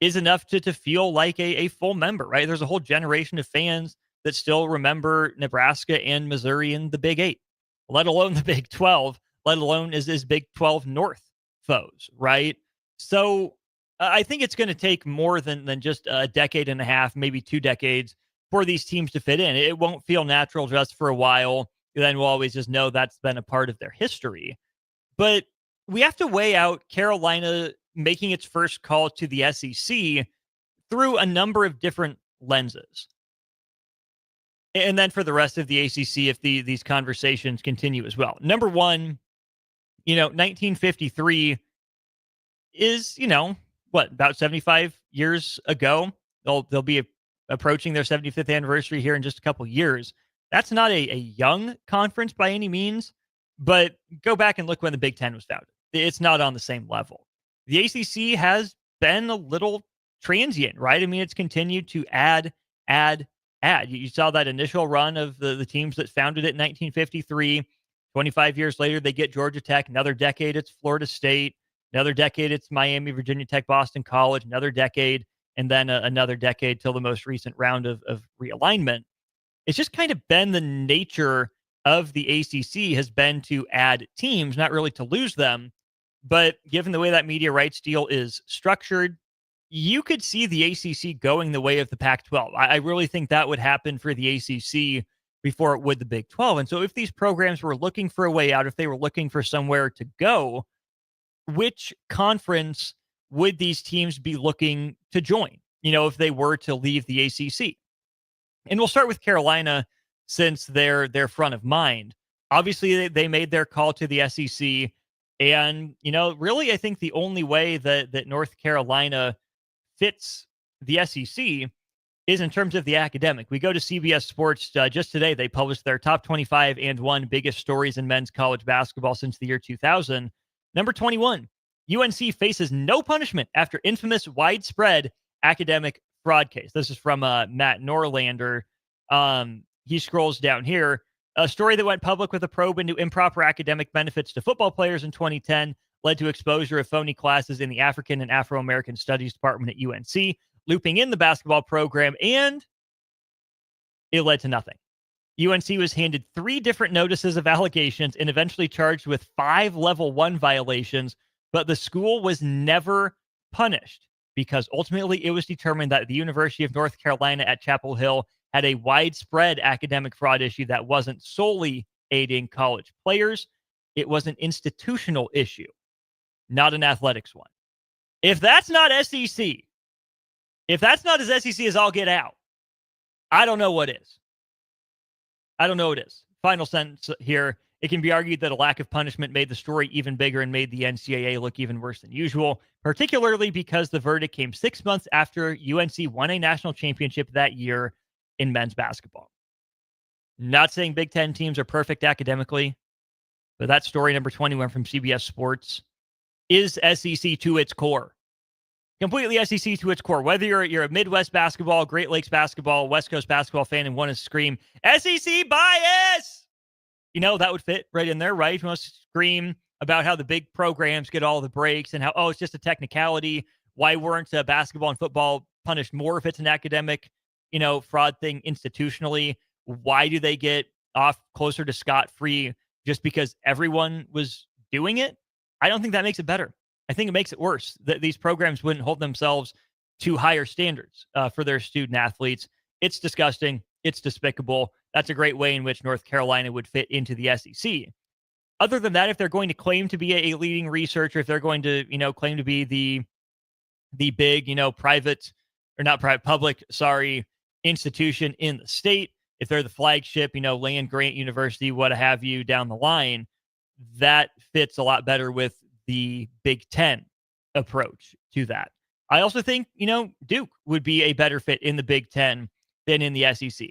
is enough to feel like a full member, right? There's a whole generation of fans that still remember Nebraska and Missouri in the Big 8, let alone the Big 12, let alone is Big 12 North foes, right? So I think it's going to take more than just a decade and a half, maybe 2 decades for these teams to fit in. It won't feel natural just for a while. Then we'll always just know that's been a part of their history. But we have to weigh out Carolina making its first call to the SEC through a number of different lenses. And then for the rest of the ACC, if these conversations continue as well. Number one, 1953 is, about 75 years ago. They'll be approaching their 75th anniversary here in just a couple years. That's not a young conference by any means, But go back and look when the Big Ten was founded. It's not on the same level. The ACC has been a little transient, right? I mean, it's continued to add. You saw that initial run of the teams that founded it in 1953. 25 years later, they get Georgia Tech. Another decade, it's Florida State. Another decade, it's Miami, Virginia Tech, Boston College. Another decade, and then another decade till the most recent round of realignment. It's just kind of been the nature of the ACC has been to add teams, not really to lose them. But given the way that media rights deal is structured, you could see the ACC going the way of the Pac-12. I really think that would happen for the ACC before it would the Big 12. And so if these programs were looking for a way out, if they were looking for somewhere to go, which conference would these teams be looking to join, if they were to leave the ACC? And we'll start with Carolina since they're front of mind. Obviously, they made their call to the SEC. And, really, I think the only way that North Carolina fits the SEC is in terms of the academic. We go to CBS Sports. Just today, they published their top 25 and one biggest stories in men's college basketball since the year 2000. Number 21, UNC faces no punishment after infamous widespread academic fraud case. This is from Matt Norlander. He scrolls down here. A story that went public with a probe into improper academic benefits to football players in 2010 led to exposure of phony classes in the African and Afro-American Studies Department at UNC, looping in the basketball program, and it led to nothing. UNC was handed 3 different notices of allegations and eventually charged with 5 level 1 violations, but the school was never punished because ultimately it was determined that the University of North Carolina at Chapel Hill had a widespread academic fraud issue that wasn't solely aiding college players. It was an institutional issue, not an athletics one. If that's not SEC, if that's not as SEC as I'll get out, I don't know what is. I don't know what is. Final sentence here. It can be argued that a lack of punishment made the story even bigger and made the NCAA look even worse than usual, particularly because the verdict came 6 months after UNC won a national championship that year in men's basketball. Not saying Big Ten teams are perfect academically, but that story, number 21 from CBS Sports, is SEC to its core. Completely SEC to its core. Whether you're a Midwest basketball, Great Lakes basketball, West Coast basketball fan and want to scream, SEC bias! That would fit right in there, right? If you want to scream about how the big programs get all the breaks and how, it's just a technicality. Why weren't basketball and football punished more if it's an academic, fraud thing institutionally? Why do they get off closer to scot-free just because everyone was doing it? I don't think that makes it better. I think it makes it worse that these programs wouldn't hold themselves to higher standards for their student athletes. It's disgusting. It's despicable. That's a great way in which North Carolina would fit into the SEC. Other than that, if they're going to claim to be a leading researcher, if they're going to, claim to be the big, public institution in the state, if they're the flagship, Land Grant University, what have you, down the line, that fits a lot better with the Big Ten approach to that. I also think, Duke would be a better fit in the Big Ten than in the SEC.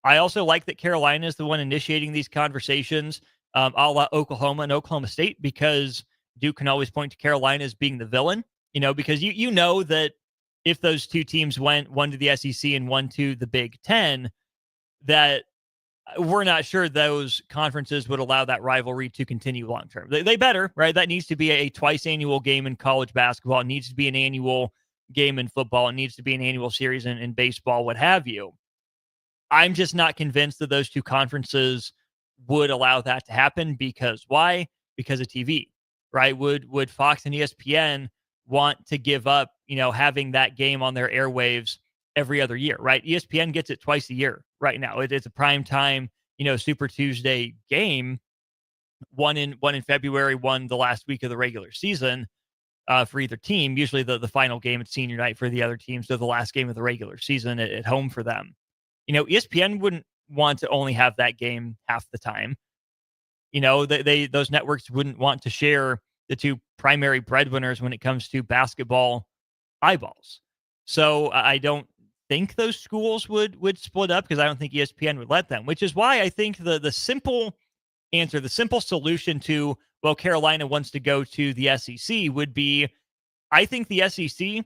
I also like that Carolina is the one initiating these conversations, a la Oklahoma and Oklahoma State, because Duke can always point to Carolina as being the villain, because you know that if those two teams went, one to the SEC and one to the Big Ten, that we're not sure those conferences would allow that rivalry to continue long term. They better, right? That needs to be a twice annual game in college basketball. It needs to be an annual game in football. It needs to be an annual series in baseball, what have you. I'm just not convinced that those two conferences would allow that to happen. Because why? Because of TV, right? Would Fox and ESPN want to give up, having that game on their airwaves every other year, right? ESPN gets it twice a year right now. It's a prime time, Super Tuesday game, one in February, one the last week of the regular season for either team. Usually the final game at senior night for the other team. So the last game of the regular season at home for them. ESPN wouldn't want to only have that game half the time. Those networks wouldn't want to share the two primary breadwinners when it comes to basketball eyeballs. So I don't think those schools would split up, because I don't think ESPN would let them, which is why I think the simple answer. The simple solution to, well, Carolina wants to go to the SEC would be, I think the SEC,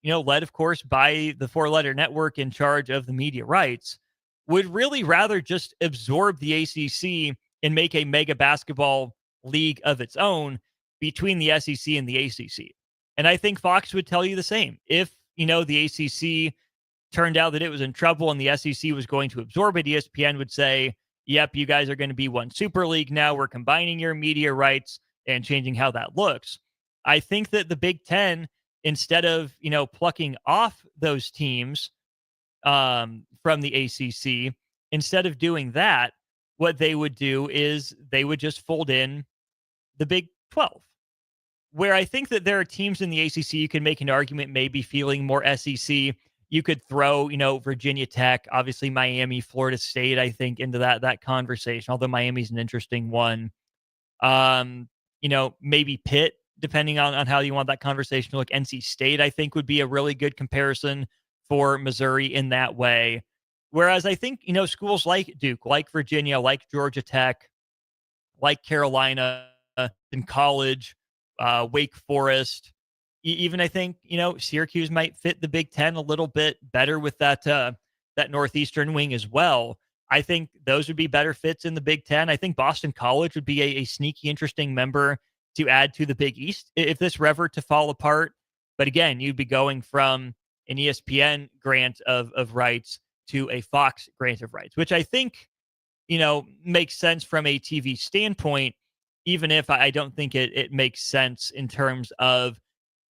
led, of course, by the four-letter network in charge of the media rights, would really rather just absorb the ACC and make a mega basketball league of its own between the SEC and the ACC. And I think Fox would tell you the same. If, the ACC turned out that it was in trouble and the SEC was going to absorb it, ESPN would say, yep, you guys are going to be one super league now. We're combining your media rights and changing how that looks. I think that the Big Ten, instead of, plucking off those teams from the ACC, instead of doing that, what they would do is they would just fold in the Big 12, where I think that there are teams in the ACC you can make an argument maybe feeling more SEC. You could throw, Virginia Tech, obviously Miami, Florida State, I think, into that conversation, although Miami's an interesting one. Maybe Pitt, depending on how you want that conversation to look. NC State, I think, would be a really good comparison for Missouri in that way. Whereas I think, schools like Duke, like Virginia, like Georgia Tech, like Carolina in college, Wake Forest, even I think, Syracuse might fit the Big Ten a little bit better with that Northeastern wing as well. I think those would be better fits in the Big Ten. I think Boston College would be a sneaky, interesting member to add to the Big East if this were ever to fall apart. But again, you'd be going from an ESPN grant of rights to a Fox grant of rights, which I think, makes sense from a TV standpoint, even if I don't think it makes sense in terms of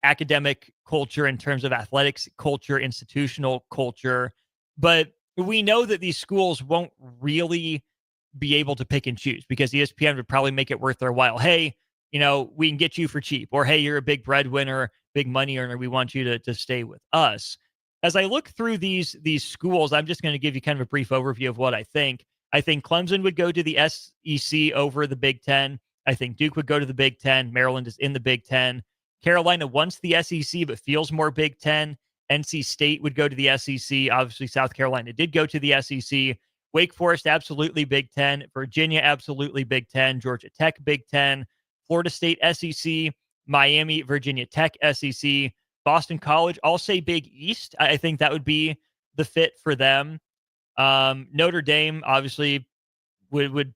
academic culture, in terms of athletics culture, institutional culture. But we know that these schools won't really be able to pick and choose because ESPN would probably make it worth their while. Hey, we can get you for cheap, or hey, you're a big breadwinner, big money earner. We want you to stay with us. As I look through these schools, I'm just going to give you kind of a brief overview of what I think. I think Clemson would go to the SEC over the Big Ten. I think Duke would go to the Big Ten. Maryland is in the Big Ten. Carolina wants the SEC, but feels more Big Ten. NC State would go to the SEC. Obviously, South Carolina did go to the SEC. Wake Forest, absolutely Big Ten. Virginia, absolutely Big Ten. Georgia Tech, Big Ten. Florida State, SEC. Miami, Virginia Tech, SEC. Boston College, I'll say Big East. I think that would be the fit for them. Notre Dame, obviously, would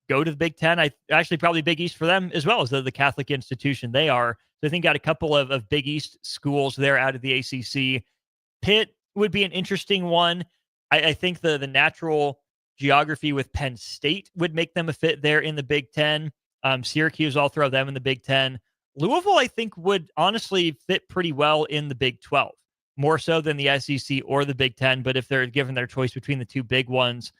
go to the Big Ten. Actually probably Big East for them as well as the Catholic institution they are. So I think got a couple of Big East schools there out of the ACC. Pitt would be an interesting one. I think the natural geography with Penn State would make them a fit there in the Big Ten. Syracuse, I'll throw them in the Big Ten. Louisville, I think, would honestly fit pretty well in the Big 12, more so than the SEC or the Big Ten. But if they're given their choice between the two big ones,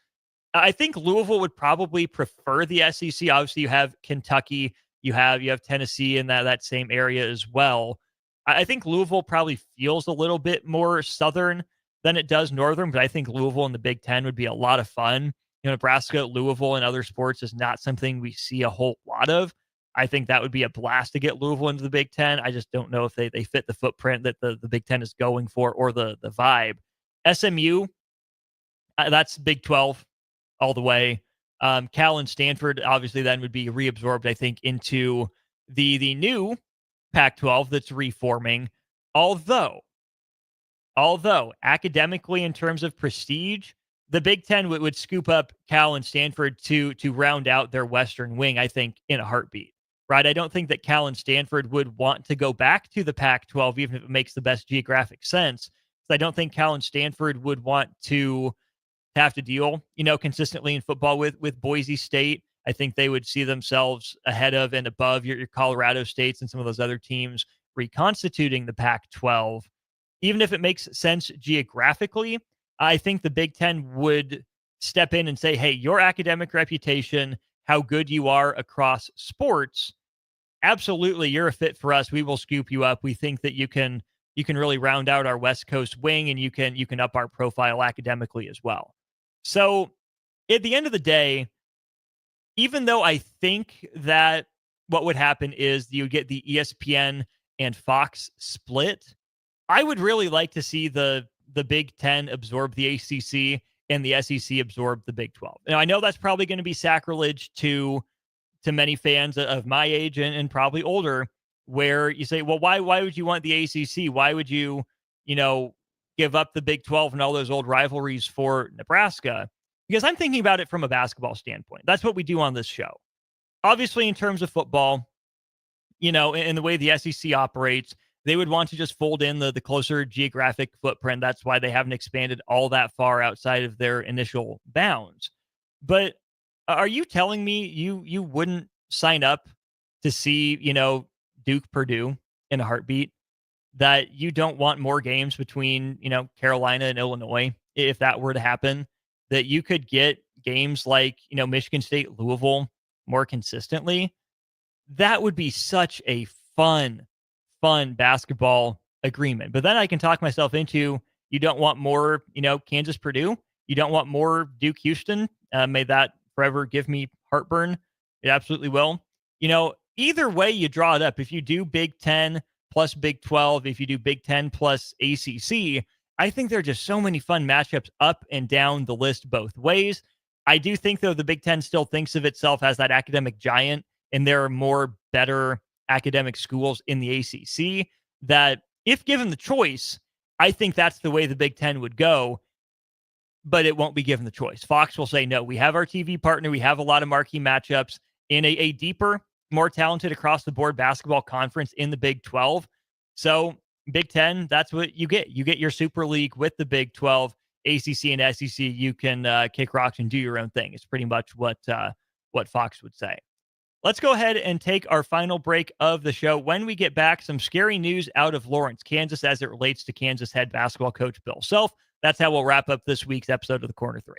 I think Louisville would probably prefer the SEC. Obviously, you have Kentucky, you have Tennessee in that same area as well. I think Louisville probably feels a little bit more Southern than it does Northern, but I think Louisville in the Big Ten would be a lot of fun. Nebraska, Louisville, and other sports is not something we see a whole lot of. I think that would be a blast to get Louisville into the Big Ten. I just don't know if they fit the footprint that the Big Ten is going for or the vibe. SMU, that's Big 12 all the way. Cal and Stanford obviously then would be reabsorbed, I think, into the new Pac-12 that's reforming. Although academically, in terms of prestige, the Big Ten would scoop up Cal and Stanford to round out their Western wing, I think, in a heartbeat. Right? I don't think that Cal and Stanford would want to go back to the Pac-12, even if it makes the best geographic sense. So I don't think Cal and Stanford would want to have to deal, consistently in football with Boise State. I think they would see themselves ahead of and above your Colorado States and some of those other teams reconstituting the Pac-12. Even if it makes sense geographically, I think the Big Ten would step in and say, hey, your academic reputation, how good you are across sports, absolutely, you're a fit for us. We will scoop you up. We think that you can really round out our West Coast wing, and you can up our profile academically as well. So at the end of the day, even though I think that what would happen is you get the ESPN and Fox split, I would really like to see the Big Ten absorb the ACC and the SEC absorb the Big 12. Now, I know that's probably going to be sacrilege to to many fans of my age and probably older, where you say, well, why would you want the ACC? Why would you, give up the Big 12 and all those old rivalries for Nebraska? Because I'm thinking about it from a basketball standpoint. That's what we do on this show. Obviously, in terms of football, in the way the SEC operates, they would want to just fold in the closer geographic footprint. That's why they haven't expanded all that far outside of their initial bounds. But are you telling me you wouldn't sign up to see, Duke Purdue in a heartbeat? That you don't want more games between, Carolina and Illinois if that were to happen? That you could get games like, Michigan State, Louisville more consistently? That would be such a fun basketball agreement. But then I can talk myself into, you don't want more, Kansas, Purdue. You don't want more Duke, Houston. May that forever give me heartburn. It absolutely will. Either way you draw it up, if you do Big 10 plus Big 12, if you do Big 10 plus ACC, I think there are just so many fun matchups up and down the list both ways. I do think, though, the Big 10 still thinks of itself as that academic giant, and there are more better academic schools in the ACC that, if given the choice, I think that's the way the Big 10 would go, but it won't be given the choice. Fox will say, no, we have our TV partner. We have a lot of marquee matchups in a deeper, more talented across-the-board basketball conference in the Big 12. So Big 10, that's what you get. You get your Super League with the Big 12. ACC and SEC, you can kick rocks and do your own thing. It's pretty much what Fox would say. Let's go ahead and take our final break of the show. When we get back, some scary news out of Lawrence, Kansas, as it relates to Kansas head basketball coach Bill Self. That's how we'll wrap up this week's episode of the Corner 3.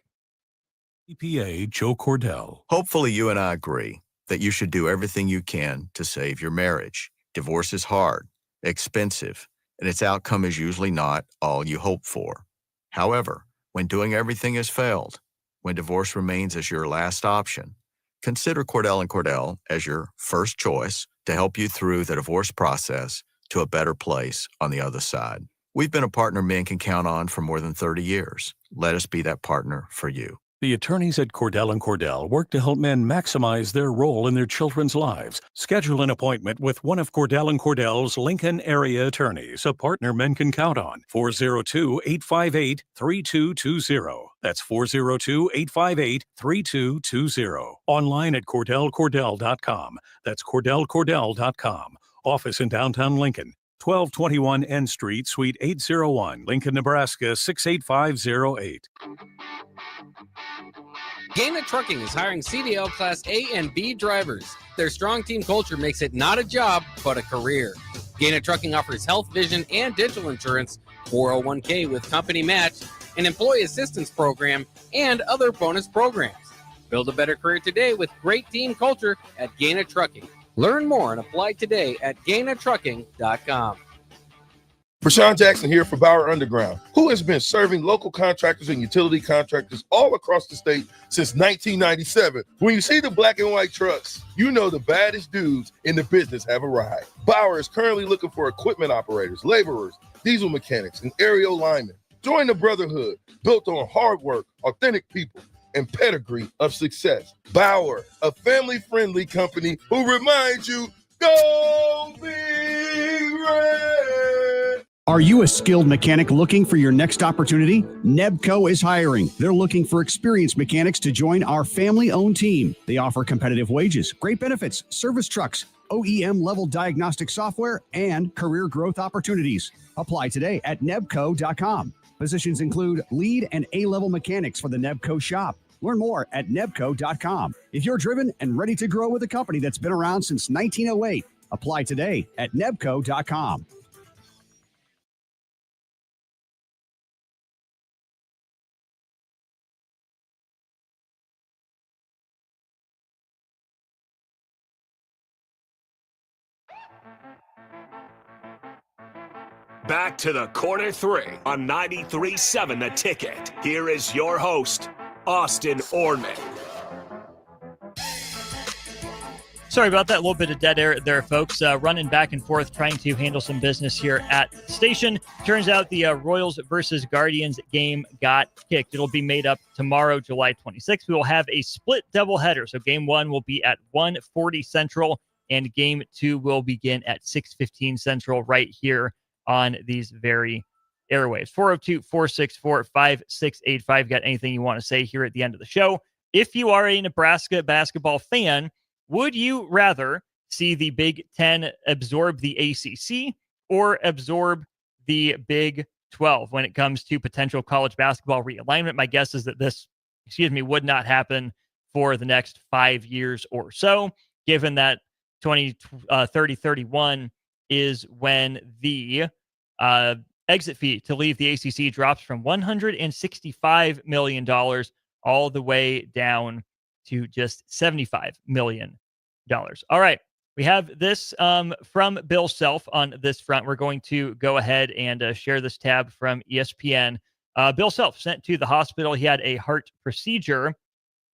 EPA Joe Cordell. Hopefully you and I agree that you should do everything you can to save your marriage. Divorce is hard, expensive, and its outcome is usually not all you hope for. However, when doing everything has failed, when divorce remains as your last option, consider Cordell & Cordell as your first choice to help you through the divorce process to a better place on the other side. We've been a partner men can count on for more than 30 years. Let us be that partner for you. The attorneys at Cordell & Cordell work to help men maximize their role in their children's lives. Schedule an appointment with one of Cordell & Cordell's Lincoln area attorneys, a partner men can count on. 402-858-3220. That's 402-858-3220. Online at CordellCordell.com. That's CordellCordell.com. Office in downtown Lincoln. 1221 N Street, Suite 801, Lincoln, Nebraska 68508. Gaina Trucking is hiring CDL Class A and B drivers. Their strong team culture makes it not a job, but a career. Gaina Trucking offers health, vision, and dental insurance, 401k with company match, an employee assistance program, and other bonus programs. Build a better career today with great team culture at Gaina Trucking. Learn more and apply today at GainaTrucking.com. Rashawn Jackson here for Bauer Underground, who has been serving local contractors and utility contractors all across the state since 1997. When you see the black and white trucks, you know the baddest dudes in the business have arrived. Bauer is currently looking for equipment operators, laborers, diesel mechanics, and aerial linemen. Join the brotherhood built on hard work, authentic people, and pedigree of success. Bauer, a family-friendly company who reminds you, go Big Red! Are you a skilled mechanic looking for your next opportunity? Nebco is hiring. They're looking for experienced mechanics to join our family-owned team. They offer competitive wages, great benefits, service trucks, OEM-level diagnostic software, and career growth opportunities. Apply today at nebco.com. Positions include lead and A-level mechanics for the Nebco shop. Learn more at nebco.com. If you're driven and ready to grow with a company that's been around since 1908, apply today at nebco.com. Back to the Corner 3 on 93.7 The Ticket. Here is your host, Austin Oerman. Sorry about that. A little bit of dead air there, folks. Running back and forth, trying to handle some business here at the station. Turns out the Royals versus Guardians game got kicked. It'll be made up tomorrow, July 26th. We will have a split doubleheader. So game 1 will be at 1:40 Central, and game 2 will begin at 6:15 Central right here on these very airwaves. 402-464-5685. Got anything you want to say here at the end of the show? If you are a Nebraska basketball fan, would you rather see the Big Ten absorb the ACC or absorb the Big 12 when it comes to potential college basketball realignment? My guess is that this, would not happen for the next 5 years or so, given that 2030-31 is when the exit fee to leave the ACC drops from $165 million all the way down to just $75 million. All right. We have this from Bill Self on this front. We're going to go ahead and share this tab from ESPN. Bill Self sent to the hospital. He had a heart procedure,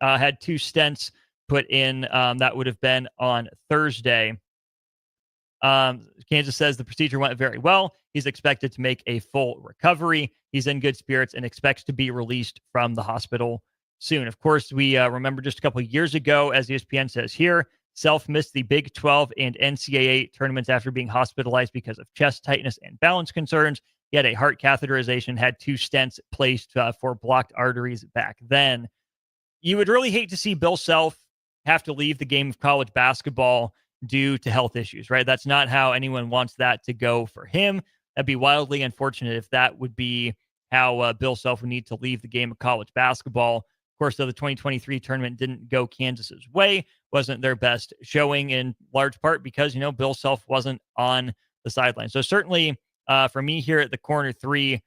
had 2 stents put in. That would have been on Thursday. Kansas says the procedure went very well. He's expected to make a full recovery. He's in good spirits and expects to be released from the hospital soon. Of course, we remember just a couple of years ago, as ESPN says here, Self missed the Big 12 and NCAA tournaments after being hospitalized because of chest tightness and balance concerns. He had a heart catheterization, had 2 stents placed for blocked arteries back then. You would really hate to see Bill Self have to leave the game of college basketball due to health issues, right? That's not how anyone wants that to go for him. That'd be wildly unfortunate if that would be how Bill Self would need to leave the game of college basketball. Of course, though, the 2023 tournament didn't go Kansas's way, wasn't their best showing in large part because, Bill Self wasn't on the sideline. So certainly for me here at the Corner 3,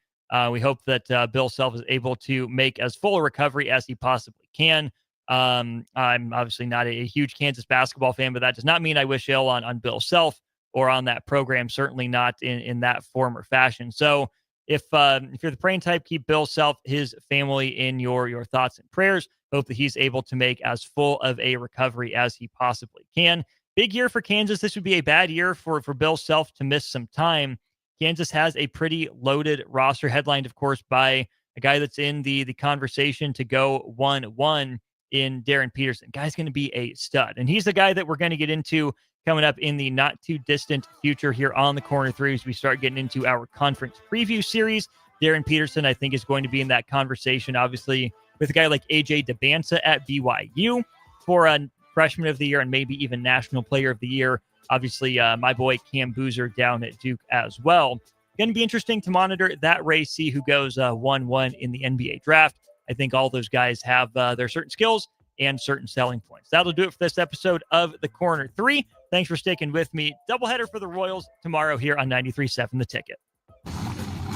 we hope that Bill Self is able to make as full a recovery as he possibly can. I'm obviously not a huge Kansas basketball fan, but that does not mean I wish ill on Bill Self or on that program, certainly not in that form or fashion. So if you're the praying type, keep Bill Self, his family in your thoughts and prayers. Hope that he's able to make as full of a recovery as he possibly can. Big year for Kansas. This would be a bad year for Bill Self to miss some time. Kansas has a pretty loaded roster, headlined, of course, by a guy that's in the conversation to go 1-1 in Darren Peterson. Guy's going to be a stud. And he's the guy that we're going to get into coming up in the not too distant future here on the Corner 3 as we start getting into our conference preview series. Darren Peterson, I think, is going to be in that conversation, obviously, with a guy like AJ DeBansa at BYU for a freshman of the year and maybe even national player of the year. Obviously, my boy Cam Boozer down at Duke as well. Going to be interesting to monitor that race, see who goes 1-1 in the NBA draft. I think all those guys have their certain skills and certain selling points. That'll do it for this episode of The Corner 3. Thanks for sticking with me. Doubleheader for the Royals tomorrow here on 93.7 The Ticket.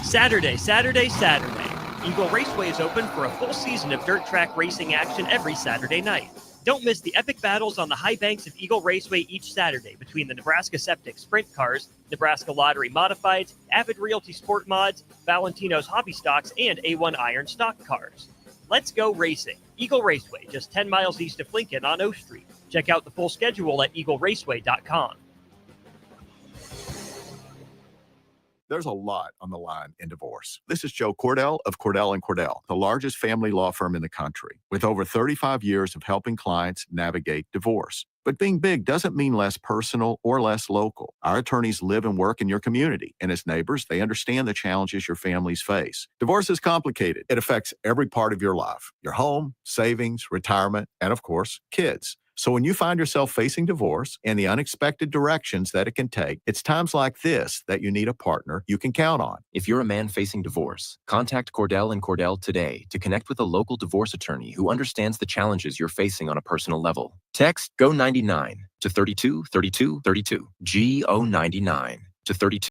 Saturday. Eagle Raceway is open for a full season of dirt track racing action every Saturday night. Don't miss the epic battles on the high banks of Eagle Raceway each Saturday between the Nebraska Septic Sprint Cars, Nebraska Lottery Modifieds, Avid Realty Sport Mods, Valentino's Hobby Stocks, and A1 Iron Stock Cars. Let's go racing. Eagle Raceway, just 10 miles east of Lincoln on O Street. Check out the full schedule at eagleraceway.com. There's a lot on the line in divorce. This is Joe Cordell of Cordell & Cordell, the largest family law firm in the country, with over 35 years of helping clients navigate divorce. But being big doesn't mean less personal or less local. Our attorneys live and work in your community, and as neighbors, they understand the challenges your families face. Divorce is complicated. It affects every part of your life, your home, savings, retirement, and of course, kids. So when you find yourself facing divorce and the unexpected directions that it can take, it's times like this that you need a partner you can count on. If you're a man facing divorce, contact Cordell & Cordell today to connect with a local divorce attorney who understands the challenges you're facing on a personal level. Text GO99 to 323232. GO99 to 32.